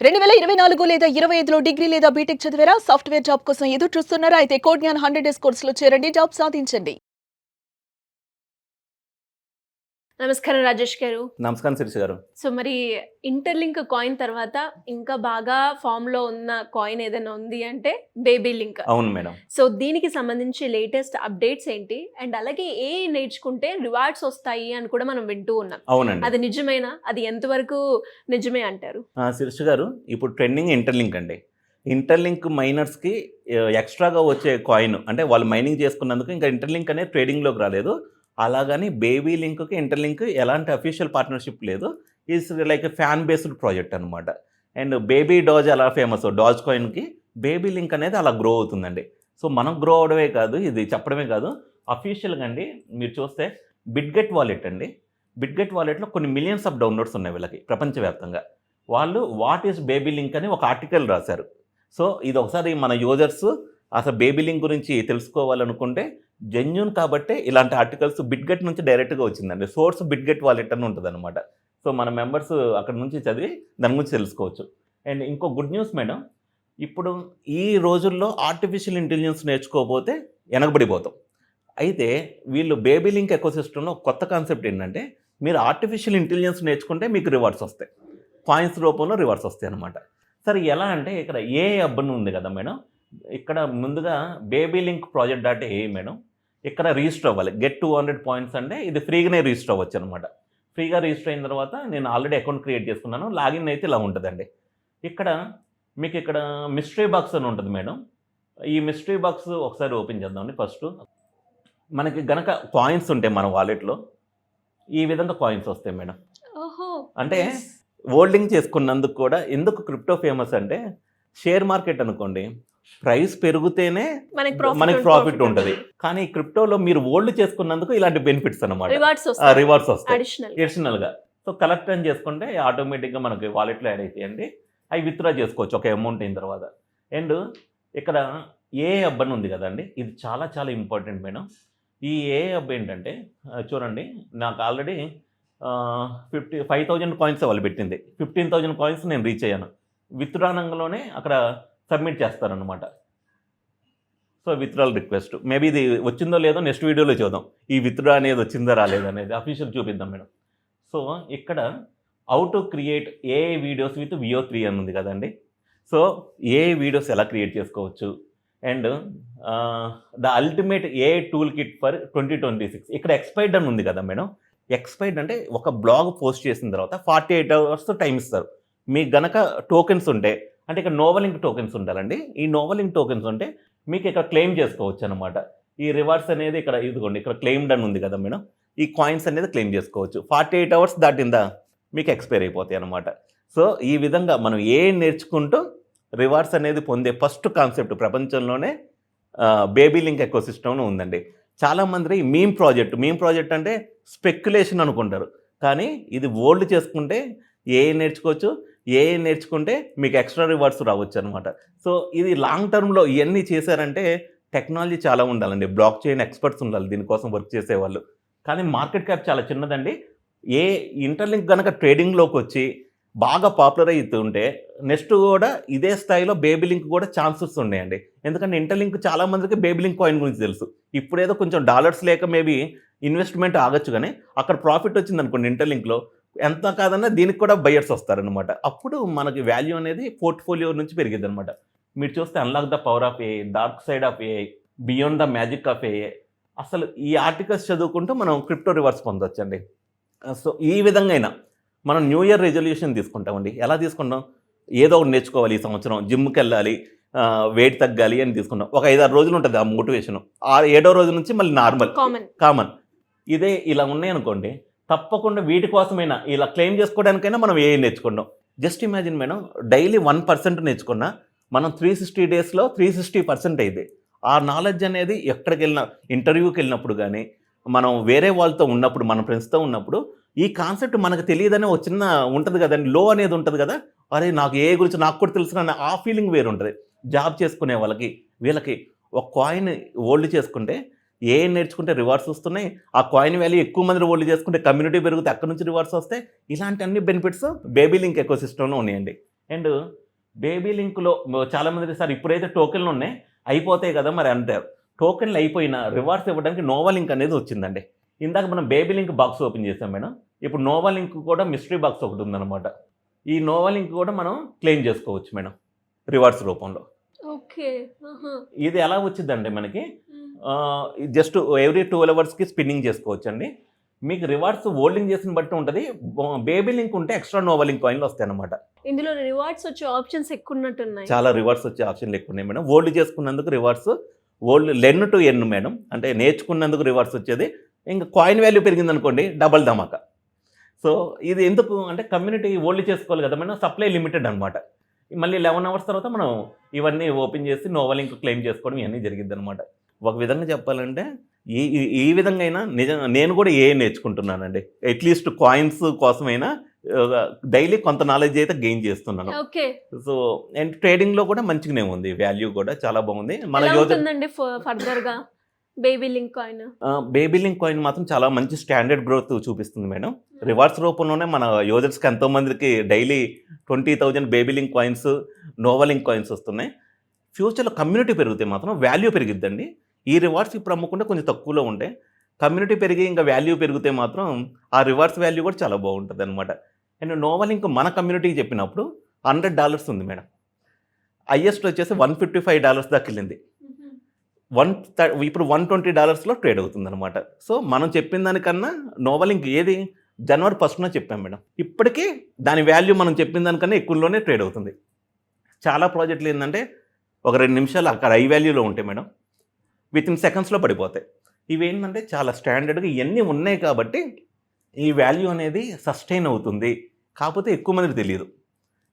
2024 లేదా 25లో డిగ్రీ లేదా బీటెక్ చదివారా? సాఫ్ట్‌వేర్ జాబ్ కోసం ఎదురు చూస్తున్నారా? అయితే కోడ్‌జ్ఞాన్ 100 డేస్ కోర్సులో చేరండి. జాబ్ సాధించండి. నమస్కారం రాజేష్ గారు. నమస్కారం శిరీష గారు. సో మరి ఇంటర్‌లింక్ కాయిన్ తర్వాత ఇంకా బాగా ఫామ్‌లో ఉన్న కాయిన్ ఏదైనా ఉంది అంటే బేబీ లింక్. అవును మేడం. సో దీనికి సంబంధించి లేటెస్ట్ అప్డేట్స్ ఏంటి? అండ్ అలాగే ఏఐ నేర్చుకుంటే రివార్డ్స్ వస్తాయి అని కూడా మనం వింటూ ఉన్నాం. అవునండి. అది నిజమేనా? అది ఎంతవరకు నిజమే అంటారు? శిరీష గారు, ఇప్పుడు ట్రెండింగ్ ఇంటర్‌లింక్ అండి. ఇంటర్‌లింక్ మైనర్స్‌కి ఎక్స్‌ట్రాగా వచ్చే కాయిన్ అంటే వాళ్ళు మైనింగ్ చేసుకున్నందుకు ఇంకా ఇంటర్‌లింక్ అనేది ట్రేడింగ్‌లోకి రాలేదు. అలాగని బేబీ లింక్‌కి ఇంటర్‌లింక్ ఎలాంటి అఫీషియల్ పార్ట్నర్‌షిప్ లేదు. It's like fan based project అనమాట. అండ్ బేబీ డాజ్ ఎలా ఫేమసో డాజ్ కాయిన్‌కి బేబీ లింక్ అనేది అలా గ్రో అవుతుందండి. సో మనం గ్రో అవ్వడమే కాదు, ఇది చెప్పడమే కాదు, అఫీషియల్‌గా అండి మీరు చూస్తే బిట్‌గెట్ వాలెట్ అండి. బిట్‌గెట్ వాలెట్‌లో కొన్ని మిలియన్స్ ఆఫ్ డౌన్‌లోడ్స్ ఉన్నాయి వీళ్ళకి ప్రపంచవ్యాప్తంగా. వాళ్ళు వాట్ ఈస్ బేబీ లింక్ అని ఒక ఆర్టికల్ రాశారు. సో ఇది ఒకసారి మన యూజర్స్ అసలు బేబీ లింక్ గురించి తెలుసుకోవాలనుకుంటే జెన్యూన్ కాబట్టే ఇలాంటి ఆర్టికల్స్ బిట్‌గెట్ నుంచి డైరెక్ట్‌గా వచ్చిందండి. సోర్స్ బిట్‌గెట్ వాలెట్ అని ఉంటదనమాట. సో మన మెంబర్స్ అక్కడ నుంచి చదివి దాని గురించి తెలుసుకోవచ్చు. అండ్ ఇంకో గుడ్ న్యూస్ మేడం, ఇప్పుడు ఈ రోజుల్లో ఆర్టిఫిషియల్ ఇంటెలిజెన్స్ నేర్చుకోకపోతే వెనకబడిపోతాం. అయితే వీళ్ళు బేబీ లింక్ ఎకోసిస్టమ్‌లో కొత్త కాన్సెప్ట్ ఏంటంటే, మీరు ఆర్టిఫిషియల్ ఇంటెలిజెన్స్ నేర్చుకుంటే మీకు రివార్డ్స్ వస్తాయి. కాయిన్స్ రూపంలో రివార్డ్స్ వస్తాయి అనమాట. సరే ఎలా అంటే ఇక్కడ ఏఐ హబ్ అని ఉంది కదా మేడం, ఇక్కడ ముందుగా baby link project dot AI madam. ఇక్కడ రిజిస్టర్ అవ్వాలి. గెట్ 200 పాయింట్స్ అంటే ఇది ఫ్రీగానే రిజిస్టర్ అవ్వచ్చు అనమాట. ఫ్రీగా రిజిస్టర్ అయిన తర్వాత నేను ఆల్రెడీ అకౌంట్ క్రియేట్ చేసుకున్నాను. లాగిన్ అయితే ఇలా ఉంటుందండి. ఇక్కడ మీకు ఇక్కడ మిస్టరీ బాక్స్ అని ఉంటుంది మేడం. ఈ మిస్టరీ బాక్స్ ఒకసారి ఓపెన్ చేద్దామండి. ఫస్ట్ మనకి గనక కాయిన్స్ ఉంటాయి మన వాలెట్లో, ఈ విధంగా కాయిన్స్ వస్తాయి మేడం. ఓహో! అంటే హోల్డింగ్ చేసుకున్నందుకు కూడా ఎందుకు క్రిప్టో ఫేమస్ అంటే, షేర్ మార్కెట్ అనుకోండి, ప్రైస్ పెరిగితేనే మనకి ప్రాఫిట్ ఉంటుంది. కానీ క్రిప్టోలో మీరు హోల్డ్ చేసుకున్నందుకు ఇలాంటి బెనిఫిట్స్ అనమాట, రివార్డ్స్ వస్తాయి అడిషనల్గా. సో కలెక్ట్ అని చేసుకుంటే ఆటోమేటిక్గా మనకి వాలెట్లో యాడ్ అవుతాయండి. అవి విత్డ్రా చేసుకోవచ్చు ఒక అమౌంట్ అయిన తర్వాత. అండ్ ఇక్కడ ఏ హబ్ అని ఉంది కదండి, ఇది చాలా చాలా ఇంపార్టెంట్ మేడం. ఈ ఏ హబ్ ఏంటంటే చూడండి, నాకు ఆల్రెడీ 5,000 కాయిన్స్ వాళ్ళు పెట్టింది. 15,000 కాయిన్స్ నేను రీచ్ అయ్యాను. విత్డ్రానంలోనే అక్కడ సబ్మిట్ చేస్తారనమాట. సో విత్డ్రాల్ రిక్వెస్ట్ మేబీ ఇది వచ్చిందో లేదో నెక్స్ట్ వీడియోలో చూద్దాం. ఈ విత్డ్రా అనేది వచ్చిందో రాలేదనేది అఫీషియల్ చూపిద్దాం మేడం. సో ఇక్కడ how to create AI videos with VO3 అని ఉంది కదండి. సో ఏఐ వీడియోస్ ఎలా క్రియేట్ చేసుకోవచ్చు and the ultimate AI tool kit for 2026. ఇక్కడ ఎక్స్పైర్డ్ అని ఉంది కదా మేడం. ఎక్స్పైర్డ్ అంటే ఒక బ్లాగ్ పోస్ట్ చేసిన తర్వాత 48 hours టైం ఇస్తారు. మీకు గనక టోకెన్స్ ఉంటే, అంటే ఇక్కడ నోవలింక్ టోకెన్స్ ఉండాలండి. ఈ నోవలింక్ టోకెన్స్ ఉంటే మీకు ఇక్కడ క్లెయిమ్ చేసుకోవచ్చు అనమాట. ఈ రివార్డ్స్ అనేది ఇక్కడ ఇదిగోండి, ఇక్కడ క్లెయిమ్డ్ అని ఉంది కదా మేడం. ఈ కాయిన్స్ అనేది క్లెయిమ్ చేసుకోవచ్చు. 48 hours దాటిందా మీకు ఎక్స్పైర్ అయిపోతాయి అనమాట. సో ఈ విధంగా మనం నేర్చుకుంటూ రివార్డ్స్ అనేది పొందే ఫస్ట్ కాన్సెప్ట్ ప్రపంచంలోనే బేబీ లింక్ ఎకోసిస్టమ్లో ఉందండి. చాలామంది మీమ్ ప్రాజెక్ట్ అంటే స్పెక్యులేషన్ అనుకుంటారు. కానీ ఇది హోల్డ్ చేసుకుంటే నేర్చుకోవచ్చు. నేర్చుకుంటే మీకు ఎక్స్ట్రా రివార్డ్స్ రావచ్చు అనమాట. సో ఇది లాంగ్ టర్మ్లో ఇవన్నీ చేశారంటే టెక్నాలజీ చాలా ఉండాలండి. బ్లాక్ చైన్ ఎక్స్పర్ట్స్ ఉండాలి దీనికోసం వర్క్ చేసేవాళ్ళు. కానీ మార్కెట్ క్యాప్ చాలా చిన్నదండి. ఇంటర్లింక్ కనుక ట్రేడింగ్లోకి వచ్చి బాగా పాపులర్ అవుతుంటే నెక్స్ట్ కూడా ఇదే స్థాయిలో బేబీ లింక్ కూడా ఛాన్సెస్ ఉన్నాయండి. ఎందుకంటే ఇంటర్లింక్ చాలా మందికి బేబీ లింక్ కాయిన్ గురించి తెలుసు. ఇప్పుడేదో కొంచెం డాలర్స్ లేక మేబీ ఇన్వెస్ట్మెంట్ ఆగచ్చు, కానీ అక్కడ ప్రాఫిట్ వచ్చింది అనుకోండి ఇంటర్లింక్లో, ఎంత కాదన్నా దీనికి కూడా బయర్స్ వస్తారనమాట. అప్పుడు మనకి వాల్యూ అనేది పోర్ట్ఫోలియో నుంచి పెరిగింది అనమాట. మీరు చూస్తే unlock the power of AI, dark side of AI, beyond the magic of AI, అసలు ఈ ఆర్టికల్స్ చదువుకుంటూ మనం క్రిప్టో రివార్డ్స్ పొందొచ్చండి. సో ఈ విధంగా అయినా మనం న్యూ ఇయర్ రెజల్యూషన్ తీసుకుంటామండి. ఎలా తీసుకుంటాం? ఏదో ఒకటి నేర్చుకోవాలి ఈ సంవత్సరం, జిమ్కి వెళ్ళాలి, వెయిట్ తగ్గాలి అని తీసుకుంటాం. ఒక 5-6 రోజులు ఉంటుంది ఆ మోటివేషన్. 7వ రోజు నుంచి మళ్ళీ నార్మల్ కామన్. ఇదే ఇలా ఉన్నాయనుకోండి, తప్పకుండా వీటి కోసమైనా ఇలా క్లెయిమ్ చేసుకోవడానికైనా మనం నేర్చుకుంటాం. జస్ట్ ఇమాజిన్ మేడం, డైలీ 1% నేర్చుకున్నా మనం 360 డేస్లో 360% అయింది. ఆ నాలెడ్జ్ అనేది ఎక్కడికి వెళ్ళినా, ఇంటర్వ్యూకి వెళ్ళినప్పుడు కానీ, మనం వేరే వాళ్ళతో ఉన్నప్పుడు, మన ఫ్రెండ్స్తో ఉన్నప్పుడు ఈ కాన్సెప్ట్ మనకు తెలియదని ఒక చిన్న ఉంటుంది కదండి, లో అనేది ఉంటుంది కదా, అరే నాకు గురించి నాకు కూడా తెలుసు కానీ ఆ ఫీలింగ్ వేరు ఉంటుంది. జాబ్ చేసుకునే వాళ్ళకి వీళ్ళకి ఒక కాయిన్ హోల్డ్ చేసుకుంటే నేర్చుకుంటే రివార్డ్స్ వస్తున్నాయి. ఆ కాయిన్ వాల్యూ ఎక్కువ మంది హోల్డ్ చేసుకుంటే కమ్యూనిటీ పెరిగితే అక్కడ నుంచి రివార్డ్స్ వస్తాయి. ఇలాంటి అన్ని బెనిఫిట్స్ బేబీ లింక్ ఎకోసిస్టమ్లో ఉన్నాయండి. అండ్ బేబీ లింక్లో చాలామంది సార్ ఇప్పుడైతే టోకెన్లు ఉన్నాయి అయిపోతాయి కదా మరి అంటారు. టోకెన్లు అయిపోయినా రివార్డ్స్ ఇవ్వడానికి నోవా లింక్ అనేది వచ్చిందండి. ఇందాక మనం బేబీ లింక్ బాక్స్ ఓపెన్ చేసాం మేడం. ఇప్పుడు నోవా లింక్ కూడా మిస్టరీ బాక్స్ ఒకటి ఉందన్నమాట. ఈ నోవా లింక్ కూడా మనం క్లెయిమ్ చేసుకోవచ్చు మేడం రివార్డ్స్ రూపంలో. ఓకే. ఇది ఎలా వచ్చిందంటే మనకి జస్ట్ ఎవ్రీ 12 అవర్స్కి స్పిన్నింగ్ చేసుకోవచ్చు అండి. మీకు రివార్డ్స్ హోల్డింగ్ చేసిన బట్టి ఉంటుంది. బేబీ లింక్ ఉంటే ఎక్స్ట్రా నోవా లింక్ కాయిన్లు వస్తాయి అన్నమాట. ఇందులో రివార్డ్స్ వచ్చే ఆప్షన్స్ ఎక్కువ ఉన్నట్టున్నాయి. చాలా రివార్డ్స్ వచ్చే ఆప్షన్లు ఎక్కువ ఉన్నాయి మేడం. హోల్డ్ చేసుకున్నందుకు rewards, hold learn to earn madam, అంటే నేర్చుకున్నందుకు రివార్డ్స్ వచ్చేది. ఇంకా కాయిన్ వాల్యూ పెరిగింది అనుకోండి డబల్ ధమాకా. సో ఇది ఎందుకు అంటే కమ్యూనిటీ హోల్డ్ చేసుకోవాలి కదా మేడం, సప్లై లిమిటెడ్ అనమాట. మళ్ళీ 11 అవర్స్ తర్వాత మనం ఇవన్నీ ఓపెన్ చేసి నోవా లింక్ క్లెయిమ్ చేసుకోవడం ఇవన్నీ జరిగింది అనమాట. ఒక విధంగా చెప్పాలంటే ఈ విధంగా అయినా నిజంగా నేను కూడా నేర్చుకుంటున్నానండి. అట్లీస్ట్ కాయిన్స్ కోసమైనా డైలీ కొంత నాలెడ్జ్ అయితే గెయిన్ చేస్తున్నాను. ఓకే. సో అండ్ ట్రేడింగ్లో కూడా మంచిగానే ఉంది, వాల్యూ కూడా చాలా బాగుంది. మన ఎలా యోజన ఉంటుందండి ఫర్దర్ గా baby link coin? Baby link coin మాత్రం చాలా మంచి స్టాండర్డ్ గ్రోత్ చూపిస్తుంది మేడం. రివార్డ్స్ రూపంలోనే మన యూజర్స్కి ఎంతోమందికి daily 20,000 baby link coins, nova link coins వస్తున్నాయి. ఫ్యూచర్లో కమ్యూనిటీ పెరిగితే మాత్రం వాల్యూ పెరిగిద్దండి. ఈ రివార్డ్స్ ఇప్పుడు అమ్ముకుంటే కొంచెం తక్కువలో ఉంటాయి. కమ్యూనిటీ పెరిగి ఇంకా వాల్యూ పెరిగితే మాత్రం ఆ రివార్డ్స్ వాల్యూ కూడా చాలా బాగుంటుంది అనమాట. అండ్ నోవా లింక్ మన కమ్యూనిటీకి చెప్పినప్పుడు $100 ఉంది మేడం. హైయెస్ట్ వచ్చేసి $155 దాకా వెళ్ళింది. ఇప్పుడు $120లో ట్రేడ్ అవుతుంది అనమాట. సో మనం చెప్పిన దానికన్నా నోవా లింక్ ఏది జనవరి 1st చెప్పాం మేడం. ఇప్పటికీ దాని వాల్యూ మనం చెప్పిన దానికన్నా ఎక్కువలోనే ట్రేడ్ అవుతుంది. చాలా ప్రాజెక్టులు ఏంటంటే ఒక 2 నిమిషాలు అక్కడ హై వాల్యూలో ఉంటాయి మేడం, వితిన్ సెకండ్స్లో పడిపోతాయి. ఇవి ఏంటంటే చాలా స్టాండర్డ్గా ఇవన్నీ ఉన్నాయి కాబట్టి ఈ వాల్యూ అనేది సస్టైన్ అవుతుంది. కాకపోతే ఎక్కువ మందికి తెలియదు.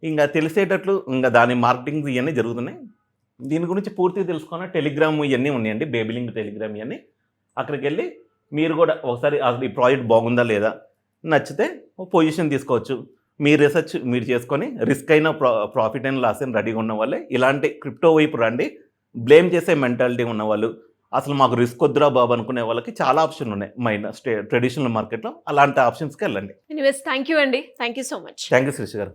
ఇంకా తెలిసేటట్లు ఇంకా దాని మార్కెటింగ్ ఇవన్నీ జరుగుతున్నాయి. దీని గురించి పూర్తిగా తెలుసుకున్న టెలిగ్రామ్ ఇవన్నీ ఉన్నాయండి, బేబీ లింక్ టెలిగ్రామ్ ఇవన్నీ. అక్కడికి వెళ్ళి మీరు కూడా ఒకసారి అసలు ఈ ప్రాజెక్ట్ బాగుందా లేదా, నచ్చితే పొజిషన్ తీసుకోవచ్చు. మీ రీసెర్చ్ మీరు చేసుకొని రిస్క్ అయినా ప్రాఫిట్ అయిన లాస్ అయినా రెడీగా ఉన్న వాళ్ళే ఇలాంటి క్రిప్టో వైపు రండి. బ్లేమ్ చేసే మెంటాలిటీ ఉన్నవాళ్ళు, అసలు మాకు రిస్క్ వద్దురా బాబు అనుకునే వాళ్ళకి చాలా ఆప్షన్లు ఉన్నాయి ట్రెడిషనల్ మార్కెట్లో. అలాంటి ఆప్షన్స్కి వెళ్ళండి. ఎనీవేస్ థ్యాంక్ యూ అండి. Thank you so much. Thank you Srish గారు.